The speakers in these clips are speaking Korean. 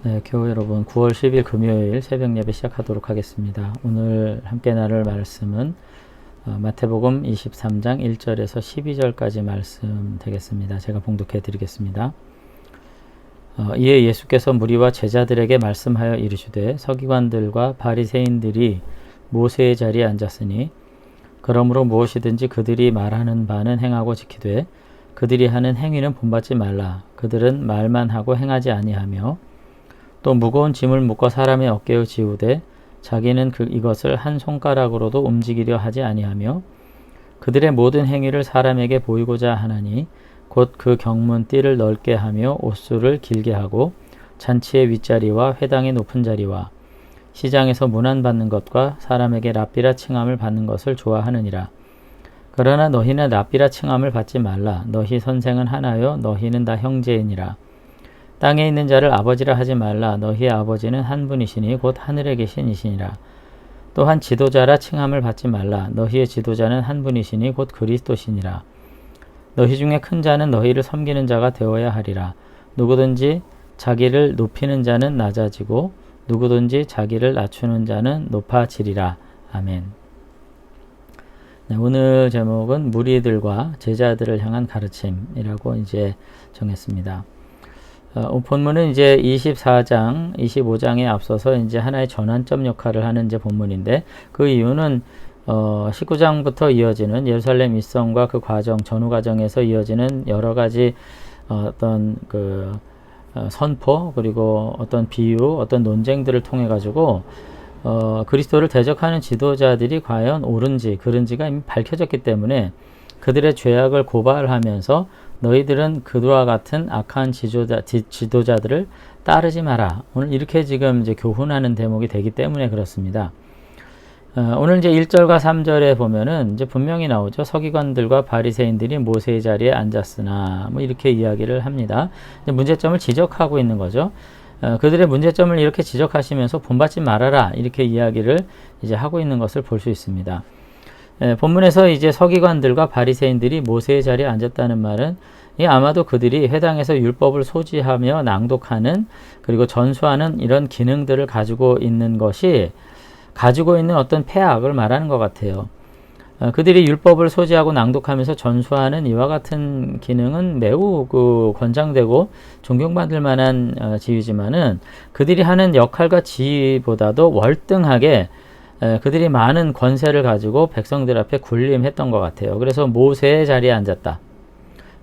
네, 교우 여러분, 9월 10일 금요일 새벽 예배 시작하도록 하겠습니다. 오늘 함께 나눌 말씀은 마태복음 23장 1절에서 12절까지 말씀 되겠습니다. 제가 봉독해 드리겠습니다. 이에 예수께서 무리와 제자들에게 말씀하여 이르시되 서기관들과 바리새인들이 모세의 자리에 앉았으니 그러므로 무엇이든지 그들이 말하는 바는 행하고 지키되 그들이 하는 행위는 본받지 말라. 그들은 말만 하고 행하지 아니하며 또 무거운 짐을 묶어 사람의 어깨에 지우되 자기는 이것을 한 손가락으로도 움직이려 하지 아니하며 그들의 모든 행위를 사람에게 보이고자 하나니 곧 그 경문 띠를 넓게 하며 옷수를 길게 하고 잔치의 윗자리와 회당의 높은 자리와 시장에서 문안받는 것과 사람에게 랍비라 칭함을 받는 것을 좋아하느니라. 그러나 너희는 랍비라 칭함을 받지 말라. 너희 선생은 하나요 너희는 다 형제이니라. 땅에 있는 자를 아버지라 하지 말라. 너희의 아버지는 한 분이시니 곧 하늘에 계신 이시니라. 또한 지도자라 칭함을 받지 말라. 너희의 지도자는 한 분이시니 곧 그리스도시니라. 너희 중에 큰 자는 너희를 섬기는 자가 되어야 하리라. 누구든지 자기를 높이는 자는 낮아지고 누구든지 자기를 낮추는 자는 높아지리라. 아멘. 네, 오늘 제목은 무리들과 제자들을 향한 가르침이라고 이제 정했습니다. 본문은 이제 24장, 25장에 앞서서 이제 하나의 전환점 역할을 하는 이제 본문인데 그 이유는 19장부터 이어지는 예루살렘 입성과 그 과정, 전후 과정에서 이어지는 여러 가지 어떤 그 선포 그리고 어떤 비유, 어떤 논쟁들을 통해 가지고 그리스도를 대적하는 지도자들이 과연 옳은지 그른지가 이미 밝혀졌기 때문에 그들의 죄악을 고발하면서 너희들은 그들과 같은 악한 지도자들을 따르지 마라. 오늘 이렇게 지금 이제 교훈하는 대목이 되기 때문에 그렇습니다. 오늘 이제 1절과 3절에 보면은 이제 분명히 나오죠. 서기관들과 바리새인들이 모세의 자리에 앉았으나 뭐 이렇게 이야기를 합니다. 문제점을 지적하고 있는 거죠. 그들의 문제점을 이렇게 지적하시면서 본받지 말아라 이렇게 이야기를 이제 하고 있는 것을 볼 수 있습니다. 본문에서 이제 서기관들과 바리새인들이 모세의 자리에 앉았다는 말은 아마도 그들이 회당에서 율법을 소지하며 낭독하는 그리고 전수하는 이런 기능들을 가지고 있는 것이 가지고 있는 어떤 폐악을 말하는 것 같아요. 그들이 율법을 소지하고 낭독하면서 전수하는 이와 같은 기능은 매우 권장되고 존경받을 만한 지위지만은 그들이 하는 역할과 지위보다도 월등하게 그들이 많은 권세를 가지고 백성들 앞에 군림했던 것 같아요. 그래서 모세의 자리에 앉았다.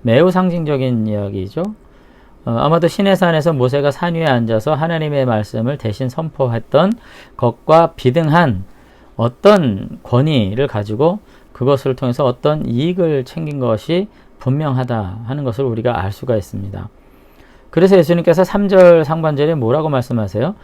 매우 상징적인 이야기죠. 아마도 시내산에서 모세가 산 위에 앉아서 하나님의 말씀을 대신 선포했던 것과 비등한 어떤 권위를 가지고 그것을 통해서 어떤 이익을 챙긴 것이 분명하다 하는 것을 우리가 알 수가 있습니다. 그래서 예수님께서 3절 상반절에 뭐라고 말씀하세요?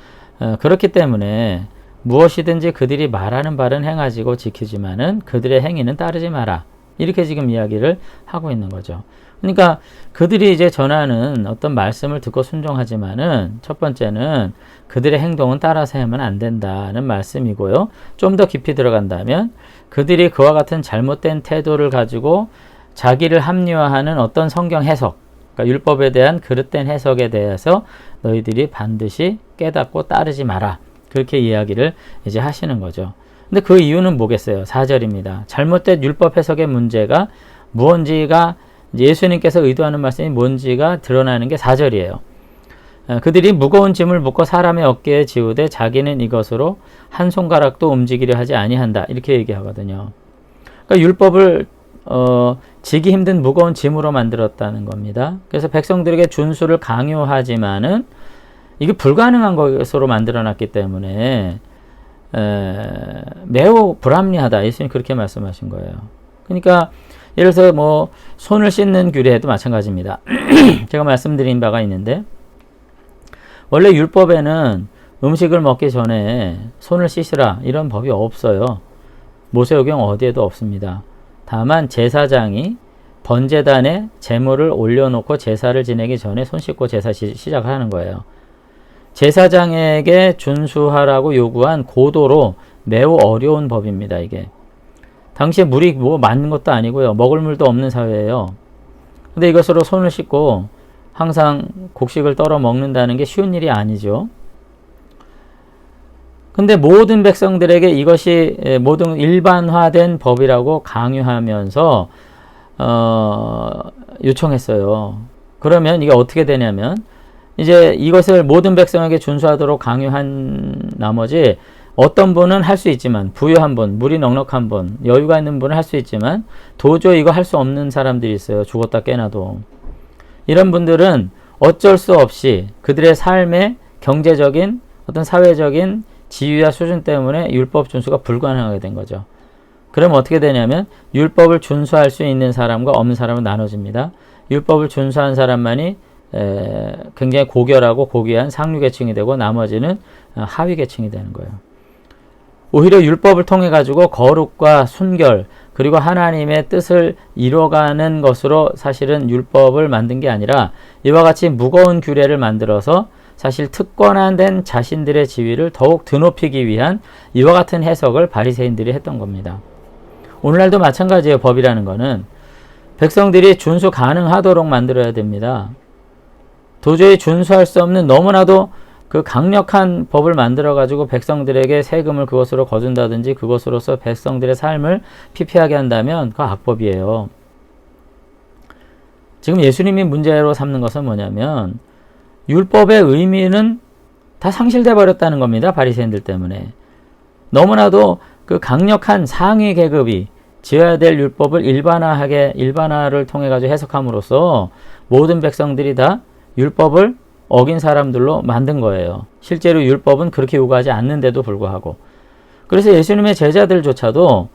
그렇기 때문에 무엇이든지 그들이 말하는 바는 행하지고 지키지만은 그들의 행위는 따르지 마라. 이렇게 지금 이야기를 하고 있는 거죠. 그러니까 그들이 이제 전하는 어떤 말씀을 듣고 순종하지만은 첫 번째는 그들의 행동은 따라서 하면 안 된다는 말씀이고요. 좀 더 깊이 들어간다면 그들이 그와 같은 잘못된 태도를 가지고 자기를 합리화하는 어떤 성경 해석, 그러니까 율법에 대한 그릇된 해석에 대해서 너희들이 반드시 깨닫고 따르지 마라. 그렇게 이야기를 이제 하시는 거죠. 근데 그 이유는 뭐겠어요? 4절입니다. 잘못된 율법 해석의 문제가 무언지가 예수님께서 의도하는 말씀이 뭔지가 드러나는 게 4절이에요. 그들이 무거운 짐을 묶어 사람의 어깨에 지우되 자기는 이것으로 한 손가락도 움직이려 하지 아니한다. 이렇게 얘기하거든요. 그러니까 율법을 지기 힘든 무거운 짐으로 만들었다는 겁니다. 그래서 백성들에게 준수를 강요하지만은 이게 불가능한 것으로 만들어놨기 때문에 매우 불합리하다. 예수님 그렇게 말씀하신 거예요. 그러니까 예를 들어서 뭐 손을 씻는 규례도 마찬가지입니다. 제가 말씀드린 바가 있는데 원래 율법에는 음식을 먹기 전에 손을 씻으라 이런 법이 없어요. 모세오경 어디에도 없습니다. 다만 제사장이 번제단에 제물을 올려놓고 제사를 지내기 전에 손 씻고 제사 시작을 하는 거예요. 제사장에게 준수하라고 요구한 고도로 매우 어려운 법입니다. 이게 당시에 물이 뭐 맞는 것도 아니고요. 먹을 물도 없는 사회예요. 근데 이것으로 손을 씻고 항상 곡식을 떨어 먹는다는 게 쉬운 일이 아니죠. 근데 모든 백성들에게 이것이 모든 일반화된 법이라고 강요하면서 요청했어요. 그러면 이게 어떻게 되냐면 이제 이것을 모든 백성에게 준수하도록 강요한 나머지 어떤 분은 할 수 있지만, 부유한 분, 물이 넉넉한 분, 여유가 있는 분은 할 수 있지만 도저히 이거 할 수 없는 사람들이 있어요. 죽었다 깨나도. 이런 분들은 어쩔 수 없이 그들의 삶의 경제적인 어떤 사회적인 지위와 수준 때문에 율법 준수가 불가능하게 된 거죠. 그럼 어떻게 되냐면 율법을 준수할 수 있는 사람과 없는 사람은 나눠집니다. 율법을 준수한 사람만이 굉장히 고결하고 고귀한 상류 계층이 되고 나머지는 하위 계층이 되는 거예요. 오히려 율법을 통해 가지고 거룩과 순결 그리고 하나님의 뜻을 이뤄가는 것으로 사실은 율법을 만든 게 아니라 이와 같이 무거운 규례를 만들어서 사실 특권화된 자신들의 지위를 더욱 드높이기 위한 이와 같은 해석을 바리새인들이 했던 겁니다. 오늘날도 마찬가지예요. 법이라는 거는 백성들이 준수 가능하도록 만들어야 됩니다. 도저히 준수할 수 없는 너무나도 그 강력한 법을 만들어 가지고 백성들에게 세금을 그것으로 거둔다든지 그것으로서 백성들의 삶을 피폐하게 한다면 그거 악법이에요. 지금 예수님이 문제로 삼는 것은 뭐냐면 율법의 의미는 다 상실돼 버렸다는 겁니다. 바리새인들 때문에. 너무나도 그 강력한 상위 계급이 지어야 될 율법을 일반화를 통해 가지고 해석함으로써 모든 백성들이 다 율법을 어긴 사람들로 만든 거예요. 실제로 율법은 그렇게 요구하지 않는데도 불구하고. 그래서 예수님의 제자들조차도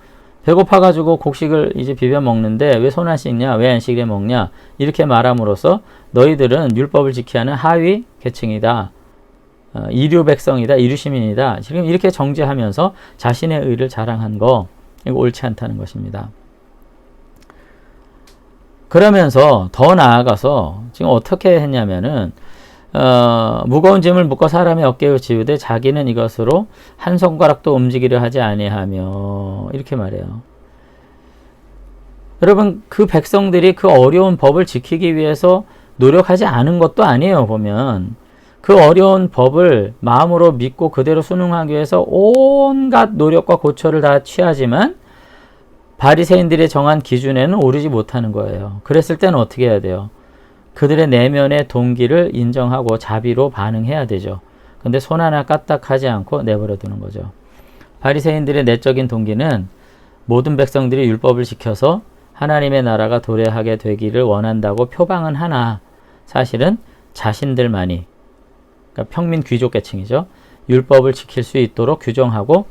배고파가지고 곡식을 이제 비벼 먹는데 왜 손 안 씻냐? 왜 안 씻게 먹냐? 이렇게 말함으로써 너희들은 율법을 지켜야 하는 하위 계층이다. 이류 백성이다. 이류 시민이다. 지금 이렇게 정죄하면서 자신의 의를 자랑한 거 이거 옳지 않다는 것입니다. 그러면서 더 나아가서 지금 어떻게 했냐면은 무거운 짐을 묶어 사람의 어깨에 지우되 자기는 이것으로 한 손가락도 움직이려 하지 아니하며 이렇게 말해요. 여러분 그 백성들이 그 어려운 법을 지키기 위해서 노력하지 않은 것도 아니에요. 보면 그 어려운 법을 마음으로 믿고 그대로 순응하기 위해서 온갖 노력과 고초를 다 취하지만 바리새인들이 정한 기준에는 오르지 못하는 거예요. 그랬을 때는 어떻게 해야 돼요? 그들의 내면의 동기를 인정하고 자비로 반응해야 되죠. 근데 손 하나 까딱하지 않고 내버려 두는 거죠. 바리새인들의 내적인 동기는 모든 백성들이 율법을 지켜서 하나님의 나라가 도래하게 되기를 원한다고 표방은 하나 사실은 자신들만이 그러니까 평민 귀족 계층이죠. 율법을 지킬 수 있도록 규정하고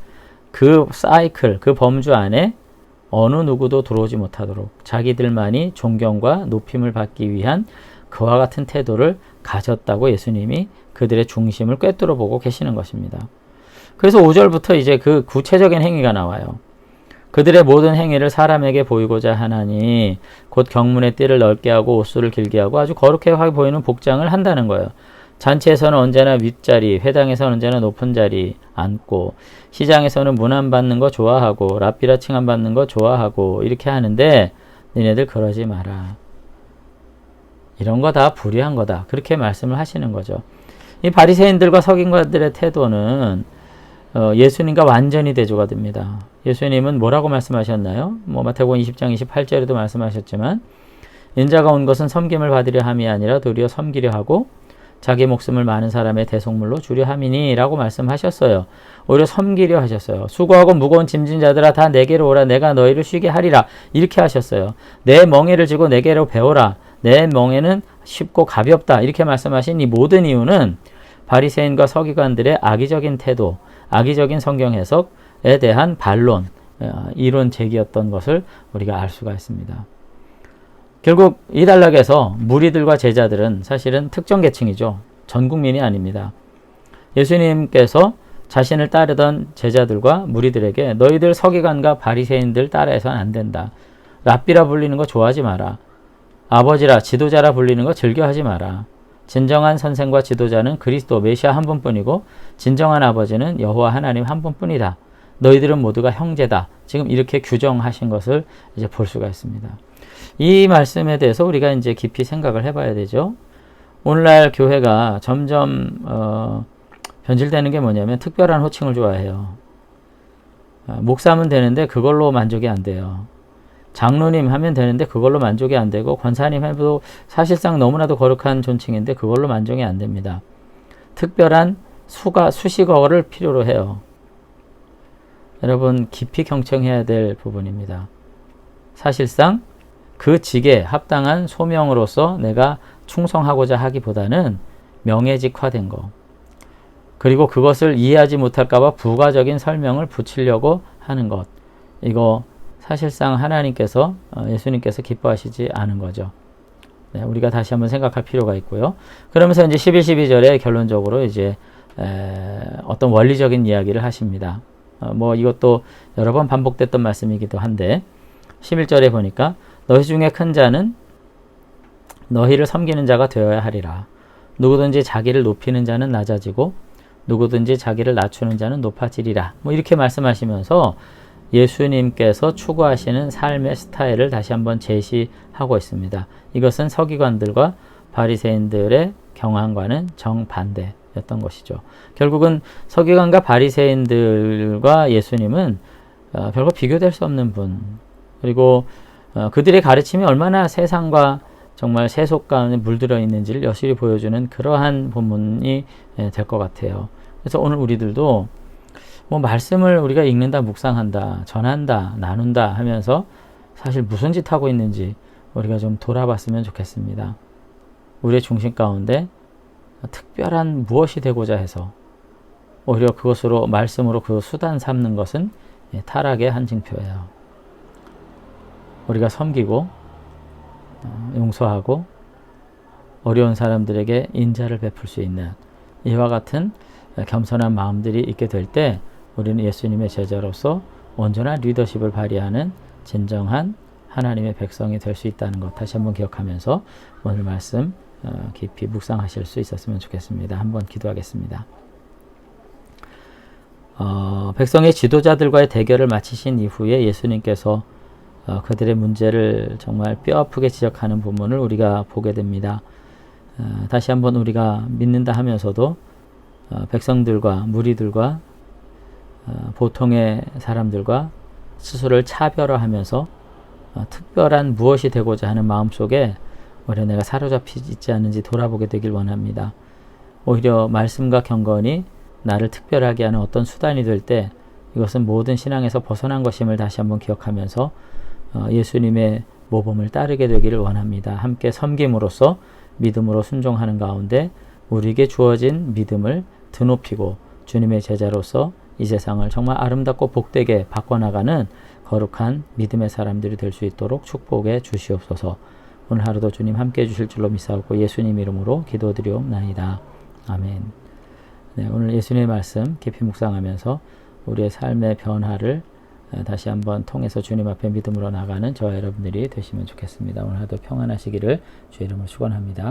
그 사이클, 그 범주 안에 어느 누구도 들어오지 못하도록 자기들만이 존경과 높임을 받기 위한 그와 같은 태도를 가졌다고 예수님이 그들의 중심을 꿰뚫어 보고 계시는 것입니다. 그래서 5절부터 이제 그 구체적인 행위가 나와요. 그들의 모든 행위를 사람에게 보이고자 하나니 곧 경문의 띠를 넓게 하고 옷수를 길게 하고 아주 거룩해 보이는 복장을 한다는 거예요. 잔치에서는 언제나 윗자리, 회당에서는 언제나 높은 자리 앉고 시장에서는 문안 받는 거 좋아하고 랍비라 칭함 받는 거 좋아하고 이렇게 하는데 니네들 그러지 마라. 이런 거 다 불의한 거다. 그렇게 말씀을 하시는 거죠. 이 바리새인들과 서기관들의 태도는 예수님과 완전히 대조가 됩니다. 예수님은 뭐라고 말씀하셨나요? 마태복음 20장 28절에도 말씀하셨지만 인자가 온 것은 섬김을 받으려 함이 아니라 도리어 섬기려 하고 자기 목숨을 많은 사람의 대속물로 주려 함이니 라고 말씀하셨어요. 오히려 섬기려 하셨어요. 수고하고 무거운 짐진 자들아 다 내게로 오라. 내가 너희를 쉬게 하리라. 이렇게 하셨어요. 내 멍에를 지고 내게로 배우라. 내 멍에는 쉽고 가볍다. 이렇게 말씀하신 이 모든 이유는 바리새인과 서기관들의 악의적인 태도, 악의적인 성경 해석에 대한 반론, 이론 제기였던 것을 우리가 알 수가 있습니다. 결국 이 단락에서 무리들과 제자들은 사실은 특정 계층이죠. 전 국민이 아닙니다. 예수님께서 자신을 따르던 제자들과 무리들에게 너희들 서기관과 바리새인들 따라해서는 안 된다. 랍비라 불리는 거 좋아하지 마라. 아버지라 지도자라 불리는 거 즐겨하지 마라. 진정한 선생과 지도자는 그리스도 메시아 한 분뿐이고 진정한 아버지는 여호와 하나님 한 분뿐이다. 너희들은 모두가 형제다. 지금 이렇게 규정하신 것을 이제 볼 수가 있습니다. 이 말씀에 대해서 우리가 이제 깊이 생각을 해봐야 되죠. 오늘날 교회가 점점 변질되는 게 뭐냐면 특별한 호칭을 좋아해요. 목사면 되는데 그걸로 만족이 안 돼요. 장로님 하면 되는데 그걸로 만족이 안 되고, 권사님 해도 사실상 너무나도 거룩한 존칭인데 그걸로 만족이 안 됩니다. 특별한 수식어를 필요로 해요. 여러분, 깊이 경청해야 될 부분입니다. 사실상 그 직에 합당한 소명으로서 내가 충성하고자 하기보다는 명예직화된 거, 그리고 그것을 이해하지 못할까봐 부가적인 설명을 붙이려고 하는 것, 이거 사실상 하나님께서, 예수님께서 기뻐하시지 않은 거죠. 네, 우리가 다시 한번 생각할 필요가 있고요. 그러면서 이제 11, 12절에 결론적으로 이제 어떤 원리적인 이야기를 하십니다. 이것도 여러 번 반복됐던 말씀이기도 한데, 11절에 보니까 너희 중에 큰 자는 너희를 섬기는 자가 되어야 하리라. 누구든지 자기를 높이는 자는 낮아지고 누구든지 자기를 낮추는 자는 높아지리라. 이렇게 말씀하시면서 예수님께서 추구하시는 삶의 스타일을 다시 한번 제시하고 있습니다. 이것은 서기관들과 바리새인들의 경향과는 정반대였던 것이죠. 결국은 서기관과 바리새인들과 예수님은 별거 비교될 수 없는 분, 그리고 그들의 가르침이 얼마나 세상과 정말 세속 가운데 물들어 있는지를 여실히 보여주는 그러한 본문이 될 것 같아요. 그래서 오늘 우리들도 말씀을 우리가 읽는다, 묵상한다, 전한다, 나눈다 하면서 사실 무슨 짓 하고 있는지 우리가 좀 돌아봤으면 좋겠습니다. 우리의 중심 가운데 특별한 무엇이 되고자 해서 오히려 그것으로, 말씀으로 그 수단 삼는 것은 타락의 한 징표예요. 우리가 섬기고 용서하고 어려운 사람들에게 인자를 베풀 수 있는 이와 같은 겸손한 마음들이 있게 될 때 우리는 예수님의 제자로서 온전한 리더십을 발휘하는 진정한 하나님의 백성이 될 수 있다는 것 다시 한번 기억하면서 오늘 말씀 깊이 묵상하실 수 있었으면 좋겠습니다. 한번 기도하겠습니다. 백성의 지도자들과의 대결을 마치신 이후에 예수님께서 그들의 문제를 정말 뼈아프게 지적하는 부분을 우리가 보게 됩니다. 다시 한번 우리가 믿는다 하면서도 백성들과 무리들과 보통의 사람들과 스스로를 차별화하면서 특별한 무엇이 되고자 하는 마음속에 오히려 내가 사로잡히지 있지 않은지 돌아보게 되길 원합니다. 오히려 말씀과 경건이 나를 특별하게 하는 어떤 수단이 될 때 이것은 모든 신앙에서 벗어난 것임을 다시 한번 기억하면서 예수님의 모범을 따르게 되기를 원합니다. 함께 섬김으로써 믿음으로 순종하는 가운데 우리에게 주어진 믿음을 드높이고 주님의 제자로서 이 세상을 정말 아름답고 복되게 바꿔나가는 거룩한 믿음의 사람들이 될 수 있도록 축복해 주시옵소서. 오늘 하루도 주님 함께 해주실 줄로 믿사옵고 예수님 이름으로 기도드리옵나이다. 아멘. 네, 오늘 예수님의 말씀 깊이 묵상하면서 우리의 삶의 변화를 다시 한번 통해서 주님 앞에 믿음으로 나가는 저와 여러분들이 되시면 좋겠습니다. 오늘 하루 평안하시기를 주의 이름으로 축원합니다.